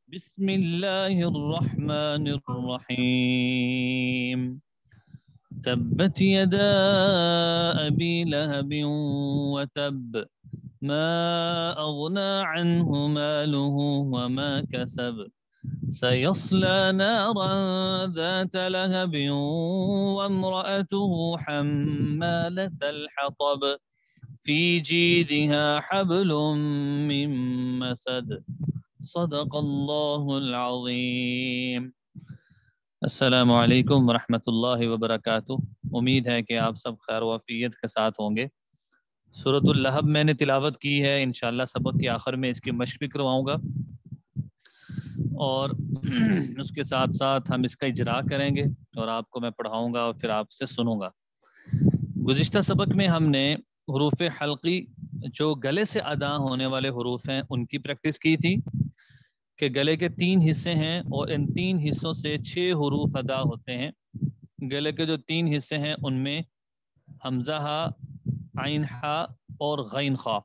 بسم الله الرحمن الرحيم تبت يدا أبي لهب وتب ما أغنى عنه ماله وما كسب سيصلى نارا ذات لهب وامرأته حمالة الحطب في جيدها حبل من مسد صدق اللہ العظیم۔ السلام علیکم ورحمۃ اللہ وبرکاتہ۔ امید ہے کہ آپ سب خیر و عافیت کے ساتھ ہوں گے۔ سورۃ اللہب میں نے تلاوت کی ہے، انشاءاللہ سبق کے آخر میں اس کی مشق بھی کرواؤں گا اور اس کے ساتھ ساتھ ہم اس کا اجرا کریں گے اور آپ کو میں پڑھاؤں گا اور پھر آپ سے سنوں گا۔ گزشتہ سبق میں ہم نے حروف حلقی جو گلے سے ادا ہونے والے حروف ہیں ان کی پریکٹس کی تھی کہ گلے کے 3 حصے ہیں اور ان 3 حصوں سے 6 حروف ادا ہوتے ہیں۔ گلے کے جو 3 حصے ہیں ان میں حمزہ ہا، عین ہا اور غین خا۔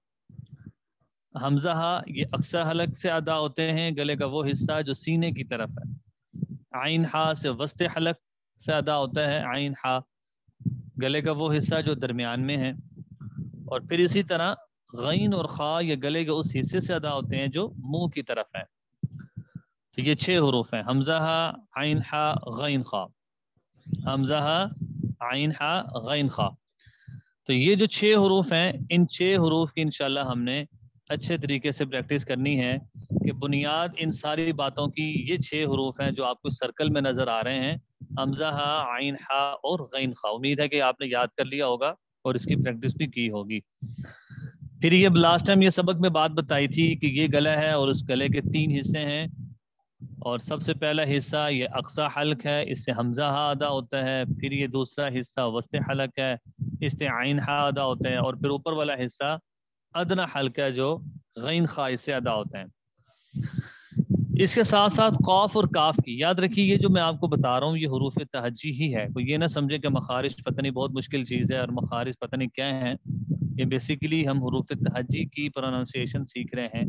حمزہ ہا یہ اقصی حلق سے ادا ہوتے ہیں، گلے کا وہ حصہ جو سینے کی طرف ہے۔ عین ہا سے وسط حلق سے ادا ہوتا ہے عین ہا، گلے کا وہ حصہ جو درمیان میں ہے۔ اور پھر اسی طرح غین اور خا یہ گلے کے اس حصے سے ادا ہوتے ہیں جو منہ کی طرف ہے۔ تو یہ 6 حروف ہیں، حمزہ ہا، عین ہا، غین خا، حمزہ ہا، عین ہا، غین خا۔ تو یہ جو 6 حروف ہیں ان 6 حروف کی انشاءاللہ ہم نے اچھے طریقے سے پریکٹس کرنی ہے کہ بنیاد ان ساری باتوں کی یہ 6 حروف ہیں جو آپ کو سرکل میں نظر آ رہے ہیں، حمزہ ہا، عین ہا اور غین خا۔ امید ہے کہ آپ نے یاد کر لیا ہوگا اور اس کی پریکٹس بھی کی ہوگی۔ پھر یہ لاسٹ ٹائم یہ سبق میں بات بتائی تھی کہ یہ گلا ہے اور اس گلے کے 3 حصے ہیں، اور سب سے پہلا حصہ یہ اقصی حلق ہے، اس سے حمزہ ہا ادا ہوتا ہے۔ پھر یہ دوسرا حصہ وسط حلق ہے، اس سے عین ہا ادا ہوتے ہیں۔ اور پھر اوپر والا حصہ ادنا حلق ہے جو غین خا اس سے ادا ہوتے ہیں۔ اس کے ساتھ ساتھ قاف اور کاف کی یاد رکھیے، یہ جو میں آپ کو بتا رہا ہوں یہ حروف تہجی ہی ہے، کوئی یہ نہ سمجھے کہ مخارج پتہ نہیں بہت مشکل چیز ہے اور مخارج پتہ نہیں کیا ہیں۔ یہ بیسیکلی ہم حروف تہجی کی پروننسیشن سیکھ رہے ہیں،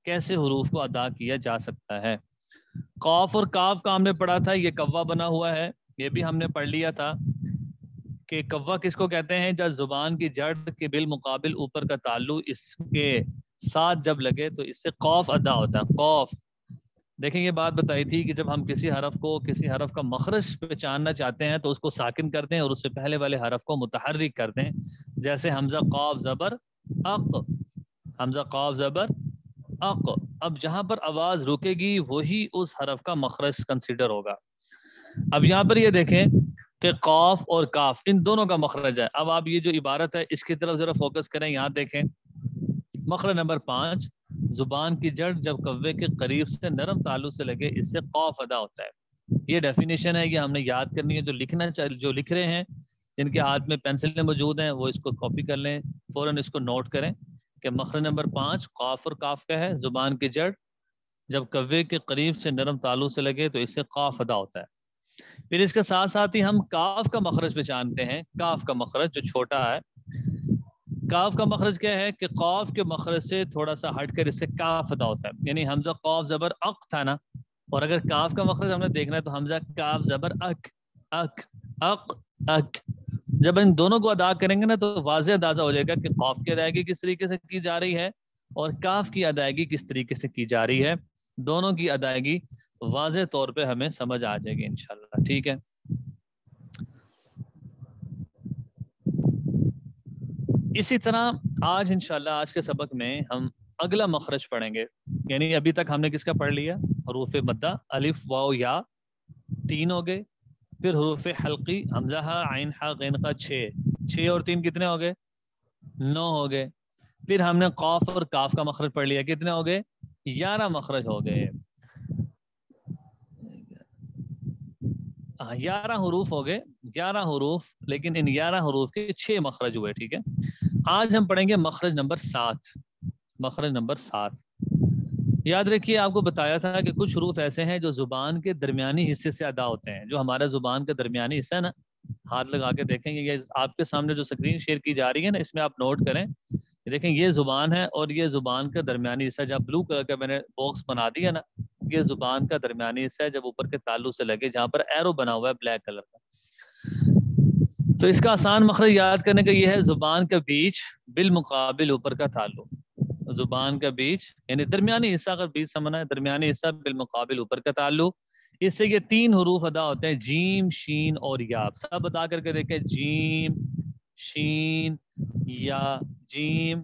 کیسے حروف کو ادا کیا جا سکتا ہے۔ قاف اور کاف کا ہم نے پڑھا تھا، یہ کوا بنا ہوا ہے، یہ بھی ہم نے پڑھ لیا تھا کہ کوا کس کو کہتے ہیں؟ جب زبان کی جڑ کے بالمقابل اوپر کا تعلق اس کے ساتھ جب لگے تو اس سے قوف ادا ہوتا ہے، قوف۔ دیکھیں یہ بات بتائی تھی کہ جب ہم کسی حرف کا مخرج پہچاننا چاہتے ہیں تو اس کو ساکن کرتے ہیں اور اس سے پہلے والے حرف کو متحرک کرتے ہیں، جیسے حمزہ قاف زبر اق، حمزہ قاف زبر اق۔ اب جہاں پر آواز رکے گی وہی اس حرف کا مخرج کنسیڈر ہوگا۔ اب یہاں پر یہ دیکھیں کہ قاف اور کاف ان دونوں کا مخرج ہے۔ اب آپ یہ جو عبارت ہے اس کی طرف ذرا فوکس کریں، یہاں دیکھیں مخرج نمبر 5، زبان کی جڑ جب کوے کے قریب سے نرم تعلق سے لگے اس سے قوف ادا ہوتا ہے۔ یہ ڈیفینیشن ہے، یہ ہم نے یاد کرنی ہے۔ جو لکھ رہے ہیں جن کے ہاتھ میں پینسلیں موجود ہیں وہ اس کو کاپی کر لیں، فوراً اس کو نوٹ کریں کہ مخرج نمبر 5 قاف اور کاف کا ہے، زبان کی جڑ جب کوے کے قریب سے نرم تعلق سے لگے تو اس سے قاف ادا ہوتا ہے۔ پھر اس کے ساتھ ساتھ ہی ہم کاف کا مخرج پہچانتے ہیں، کاف کا مخرج جو چھوٹا ہے۔ کاف کا مخرج کیا ہے کہ قاف کے مخرج سے تھوڑا سا ہٹ کر اس سے کاف ادا ہوتا ہے، یعنی حمزہ قاف زبر اق تھا نا، اور اگر کاف کا مخرج ہم نے دیکھنا ہے تو حمزہ کاف زبر اک، اک اق اک۔ جب ان دونوں کو ادا کریں گے نا تو واضح اندازہ ہو جائے گا کہ قاف کی ادائیگی کس طریقے سے کی جا رہی ہے اور کاف کی ادائیگی کس طریقے سے کی جا رہی ہے۔ دونوں کی ادائیگی واضح طور پہ ہمیں سمجھ آ جائے گی انشاءاللہ، ٹھیک ہے۔ اسی طرح آج انشاءاللہ آج کے سبق میں ہم اگلا مخرج پڑھیں گے، یعنی ابھی تک ہم نے کس کا پڑھ لیا؟ حروف مدہ الف واو یا 3 ہو گئے، پھر حروف حلقی حمزہ ہا، عین ہا، غین خا 6 اور 3 کتنے ہو گئے؟ 9 ہو گئے۔ پھر ہم نے قاف اور کاف کا مخرج پڑھ لیا، کتنے ہو گئے؟ 11 مخرج ہو گئے، 11 حروف ہو گئے، 11 حروف، لیکن ان 11 حروف کے 6 مخرج ہوئے، ٹھیک ہے۔ آج ہم پڑھیں گے مخرج نمبر 7، مخرج نمبر 7۔ یاد رکھیے آپ کو بتایا تھا کہ کچھ حروف ایسے ہیں جو زبان کے درمیانی حصے سے ادا ہوتے ہیں، جو ہمارا زبان کا درمیانی حصہ ہے نا، ہاتھ لگا کے دیکھیں گے، یہ آپ کے سامنے جو سکرین شیئر کی جا رہی ہے نا اس میں آپ نوٹ کریں دیکھیں یہ زبان ہے اور یہ زبان کا درمیانی حصہ جہاں بلو کلر کا میں نے باکس بنا دیا نا، یہ زبان کا درمیانی حصہ ہے جب اوپر کے تالو سے لگے جہاں پر ایرو بنا ہوا ہے بلیک کلر کا. تو اس کا آسان مخرج یاد کرنے کا یہ ہے زبان کا بیچ بالمقابل اوپر کا تالو. زبان کا بیچ یعنی درمیانی حصہ، اگر بیچ سمجھنا ہے درمیانی حصہ بالمقابل اوپر کا تالو. اس سے یہ 3 حروف ادا ہوتے ہیں، جیم شین اور یا. سب ادا کر کے دیکھیں، جیم شین یا، جیم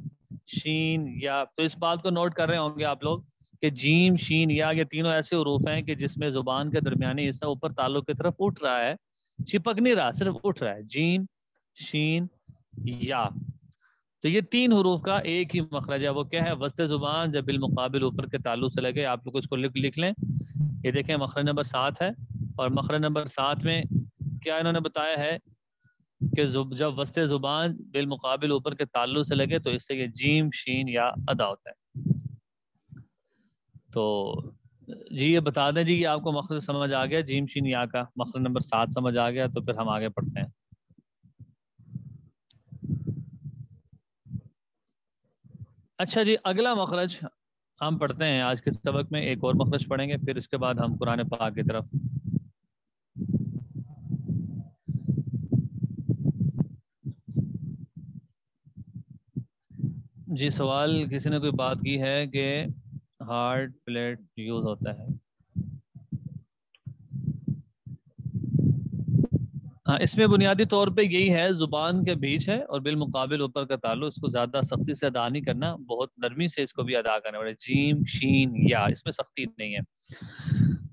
شین یا. تو اس بات کو نوٹ کر رہے ہوں گے آپ لوگ کہ جیم شین یا یہ تینوں ایسے حروف ہیں کہ جس میں زبان کا درمیانی حصہ اوپر تالو کی طرف اٹھ رہا ہے، چپک نہیں رہا، صرف اٹھ رہا ہے. جیم شین یا. تو یہ 3 حروف کا ایک ہی مخرج ہے، وہ کیا ہے؟ وسط زبان جب بالمقابل اوپر کے تالو سے لگے. آپ لوگ اس کو لکھ لیں. یہ دیکھیں مخرج نمبر 7 ہے، اور مخرج نمبر 7 میں کیا انہوں نے بتایا ہے کہ جب وسط زبان بالمقابل اوپر کے تالو سے لگے تو اس سے یہ جیم شین یا ادا ہوتا ہے. تو جی یہ بتا دیں جی، یہ آپ کو مخرج سمجھ آ گیا جیم شین یا کا؟ مخرج نمبر 7 سمجھ آ گیا تو پھر ہم آگے پڑھتے ہیں. اچھا جی، اگلا مخرج ہم پڑھتے ہیں آج کے سبق میں. ایک اور مخرج پڑھیں گے، پھر اس کے بعد ہم قرآن پاک کی طرف. جی سوال کسی نے کوئی بات کی ہے کہ ہارڈ پلیٹ یوز ہوتا ہے. ہاں، اس میں بنیادی طور پہ یہی ہے، زبان کے بیچ ہے اور بالمقابل اوپر کا تالو. اس کو زیادہ سختی سے ادا نہیں کرنا، بہت نرمی سے اس کو بھی ادا کرنا پڑے. جیم شین یا، اس میں سختی نہیں ہے.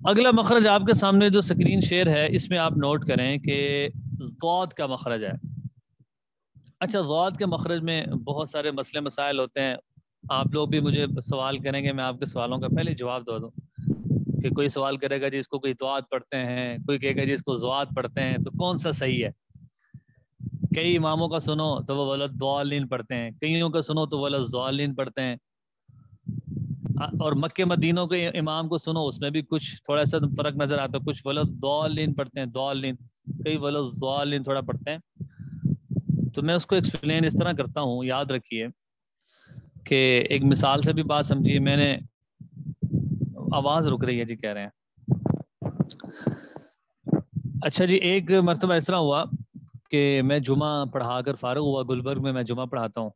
اگلا مخرج آپ کے سامنے جو سکرین شیئر ہے، اس میں آپ نوٹ کریں کہ ضاد کا مخرج ہے. اچھا، ضاد کے مخرج میں بہت سارے مسئلے مسائل ہوتے ہیں. آپ لوگ بھی مجھے سوال کریں گے، میں آپ کے سوالوں کا پہلے جواب دے دوں. کہ کوئی سوال کرے گا جی اس کو کوئی ضاد پڑھتے ہیں، کوئی کہے گا جی اس کو ضاد پڑھتے ہیں، تو کون سا صحیح ہے؟ کئی اماموں کا سنو تو وہ ولد ضالین پڑھتے ہیں، کئیوں کا سنو تو ولد ضالین پڑھتے ہیں. اور مکے مدینوں کے امام کو سنو، اس میں بھی کچھ تھوڑا سا فرق نظر آتا ہے. کچھ ولد ضالین پڑھتے ہیں، ضالین، کئی ولد ضالین تھوڑا پڑھتے ہیں. تو میں اس کو ایکسپلین اس طرح کرتا ہوں، یاد رکھیے کہ ایک مثال سے بھی بات سمجھیے. میں نے آواز رک رہی ہے جی، کہہ رہے ہیں. اچھا جی، ایک مرتبہ اس طرح ہوا کہ میں جمعہ پڑھا کر فارغ ہوا. گلبرگ میں جمعہ پڑھاتا ہوں.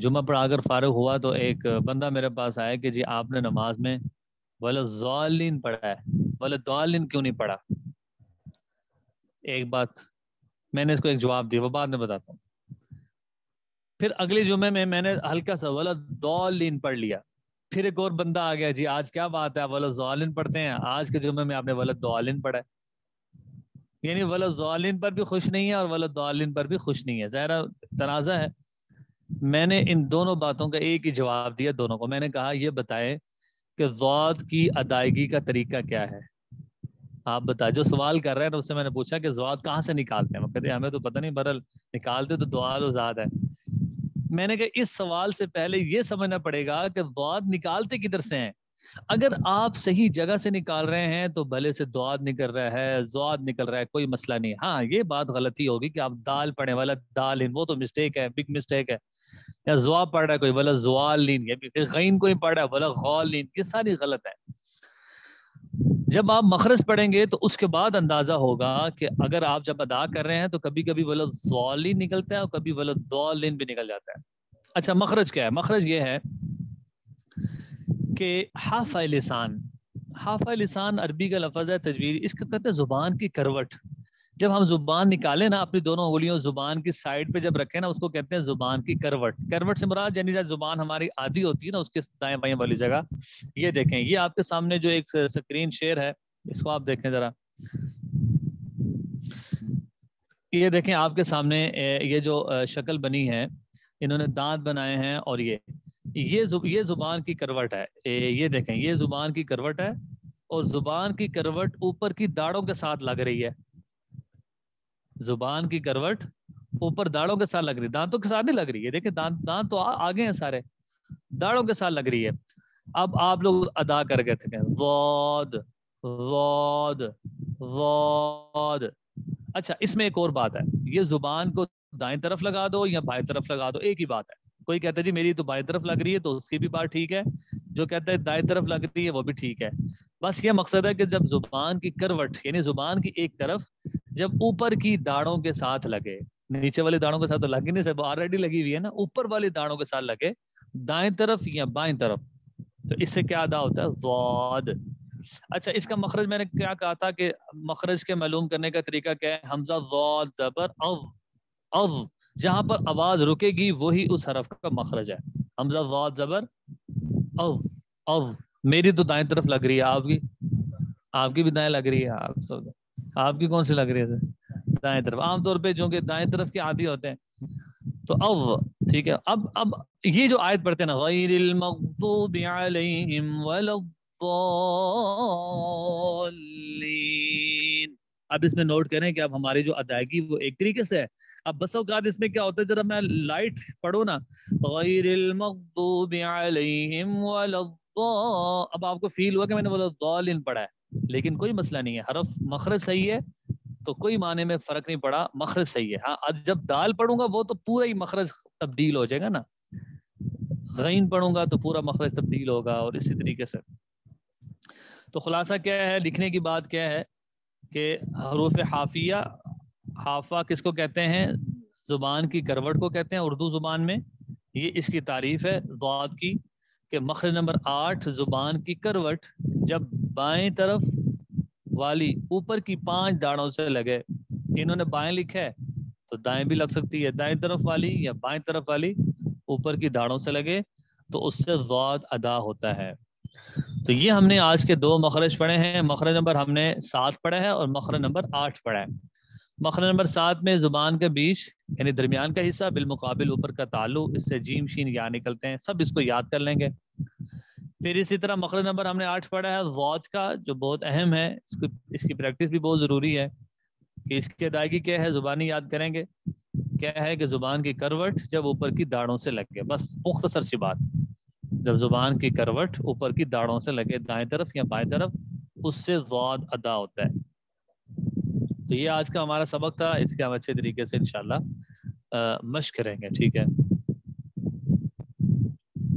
جمعہ پڑھا کر فارغ ہوا تو ایک بندہ میرے پاس آیا کہ جی آپ نے نماز میں وَلَضَّالِّينَ پڑھا ہے، وَلَضَّالِّينَ کیوں نہیں پڑھا؟ ایک بات میں نے اس کو ایک جواب دیا، وہ بعد میں بتاتا ہوں. پھر اگلے جمعے میں نے ہلکا سا وَلَضَّالِّينَ پڑھ لیا. پھر ایک اور بندہ آ گیا، جی آج کیا بات ہے، وَلَضَّالِّينَ پڑھتے ہیں، آج کے جمعے میں آپ نے وَلَضَّالِّينَ پڑھا ہے. یعنی وَلَضَّالِّينَ پر بھی خوش نہیں ہے اور وَلَضَّالِّينَ پر بھی خوش نہیں ہے. ظاہرا تنازع ہے. میں نے ان دونوں باتوں کا ایک ہی جواب دیا دونوں کو. میں نے کہا یہ بتائے کہ ضاد کی ادائیگی کا طریقہ کیا ہے؟ آپ بتائیں. جو سوال کر رہے ہیں اس سے میں نے پوچھا کہ ضاد کہاں سے نکالتے ہیں؟ وہ کہتے ہیں ہمیں تو پتہ نہیں، برل نکالتے تو ضاد و ضاد ہے. میں نے کہا اس سوال سے پہلے یہ سمجھنا پڑے گا کہ ضاد نکالتے کدھر سے ہیں. اگر آپ صحیح جگہ سے نکال رہے ہیں تو بھلے سے ضاد نکل رہا ہے، ضاد نکل رہا ہے، کوئی مسئلہ نہیں. ہاں یہ بات غلطی ہوگی کہ آپ دال پڑھیں والا دالین، وہ تو مسٹیک ہے، بگ مسٹیک ہے. یا زوا پڑھ رہا ہے کوئی ولا زوالین، یا پھر غین کوئی پڑھ رہا ہے ولا غالین، یہ ساری غلط ہے. جب آپ مخرج پڑھیں گے تو اس کے بعد اندازہ ہوگا کہ اگر آپ جب ادا کر رہے ہیں تو کبھی کبھی ولا زوالین نکلتا ہے اور کبھی ولا ضالین بھی نکل جاتا ہے. اچھا مخرج کیا ہے؟ مخرج یہ ہے کہ حافظ لسان. حافظ لسان عربی کا لفظ ہے تجوید، اس کو کہتے ہیں زبان کی کروٹ. جب ہم زبان نکالیں نا اپنی دونوں انگلیوں زبان کی سائڈ پہ جب رکھیں نا، اس کو کہتے ہیں زبان کی کروٹ. کروٹ سے مراد یعنی جب زبان ہماری آدھی ہوتی ہے نا، اس کے دائیں بائیں والی جگہ. یہ دیکھیں، یہ آپ کے سامنے جو ایک سکرین شیئر ہے، اس کو آپ دیکھیں ذرا. یہ دیکھیں آپ کے سامنے یہ جو شکل بنی ہے، انہوں نے دانت بنائے ہیں اور یہ زبان کی کروٹ ہے. یہ دیکھیں، یہ زبان کی کروٹ ہے اور زبان کی کروٹ اوپر کی داڑوں کے ساتھ لگ رہی ہے. زبان کی کروٹ اوپر داڑوں کے ساتھ لگ رہی ہے، دانتوں کے ساتھ نہیں لگ رہی ہے. دیکھیں دانت تو آگے ہیں سارے، داڑوں کے ساتھ لگ رہی ہے. اب آپ لوگ ادا کر کے تھے ضاد ضاد ضاد. اچھا اس میں ایک اور بات ہے، یہ زبان کو دائیں طرف لگا دو یا بائیں طرف لگا دو، ایک ہی بات ہے. کوئی کہتا ہے جی میری تو بائیں طرف لگ رہی ہے تو اس کی بھی بات ٹھیک ہے، جو کہتا ہے دائیں طرف لگ رہی ہے وہ بھی ٹھیک ہے. بس یہ مقصد ہے کہ جب زبان کی کروٹ یعنی زبان کی ایک طرف جب اوپر کی داڑوں کے ساتھ لگے، نیچے والے داڑوں کے ساتھ تو لگ ہی نہیں سکتے، آلریڈی لگی ہوئی ہے نا، اوپر والی داڑوں کے ساتھ لگے دائیں طرف یا بائیں طرف، تو اس سے کیا ادا ہوتا ہے؟ ضاد. اچھا اس کا مخرج میں نے کیا کہا تھا کہ مخرج کے معلوم کرنے کا طریقہ کیا ہے؟ حمزہ ضاد زبر او، او جہاں پر آواز رکے گی وہی اس حرف کا مخرج ہے. حمزہ ضاد زبر او، او میری تو دائیں طرف لگ رہی ہے، آپ کی بھی دائیں لگ رہی ہے، آپ کی کون سی لگ رہی ہے؟ دائیں طرف. عام طور پہ جو کہ دائیں طرف کے عادی ہوتے ہیں تو او ٹھیک ہے. اب یہ جو آیت پڑھتے ہیں نا غیر المغضوب علیہم ولا الضالین، اب اس میں نوٹ کریں کہ اب ہماری جو ادائیگی وہ ایک طریقے سے ہے. اب بس اوقات اس میں کیا ہوتا ہے جب میں لائٹ پڑھوں نا غیر المغضوب علیہم ولا اب آپ کو فیل ہوا کہ میں نے ولا الضالین پڑھا ہے، لیکن کوئی مسئلہ نہیں ہے، حرف مخرج صحیح ہے تو کوئی معنی میں فرق نہیں پڑا، مخرج صحیح ہے. ہاں جب دال پڑھوں گا وہ تو پورا ہی مخرج تبدیل ہو جائے گا نا، غین پڑھوں گا تو پورا مخرج تبدیل ہوگا، اور اسی طریقے سے. تو خلاصہ کیا ہے، لکھنے کی بات کیا ہے کہ حروف حافیہ، حافہ کس کو کہتے ہیں؟ زبان کی کروٹ کو کہتے ہیں اردو زبان میں. یہ اس کی تعریف ہے ضاد کی کہ مخرج نمبر 8 زبان کی کروٹ جب بائیں طرف والی اوپر کی 5 داڑوں سے لگے، انہوں نے بائیں لکھا ہے تو دائیں بھی لگ سکتی ہے، دائیں طرف والی یا بائیں طرف والی اوپر کی داڑوں سے لگے تو اس سے ضاد ادا ہوتا ہے. تو یہ ہم نے آج کے 2 مخرج پڑھے ہیں. مخرج نمبر ہم نے 7 پڑھا ہے اور مخرج نمبر 8 پڑھا ہے. مخرج نمبر 7 میں زبان کے بیچ یعنی درمیان کا حصہ بالمقابل اوپر کا تعلق، اس سے جیم شین یا نکلتے ہیں، سب اس کو یاد کر لیں گے. پھر اسی طرح مخرج نمبر ہم نے 8 پڑھا ہے ضاد کا، جو بہت اہم ہے، اس کی پریکٹس بھی بہت ضروری ہے کہ اس کی ادائیگی کیا ہے، زبانی یاد کریں گے. کیا ہے کہ زبان کی کروٹ جب اوپر کی داڑوں سے لگے، بس مختصر سی بات، جب زبان کی کروٹ اوپر کی داڑوں سے لگے دائیں طرف یا بائیں طرف اس سے ضاد ادا ہوتا ہے. تو یہ آج کا ہمارا سبق تھا، اس کے ہم اچھے طریقے سے انشاءاللہ مشق کریں گے. ٹھیک ہے.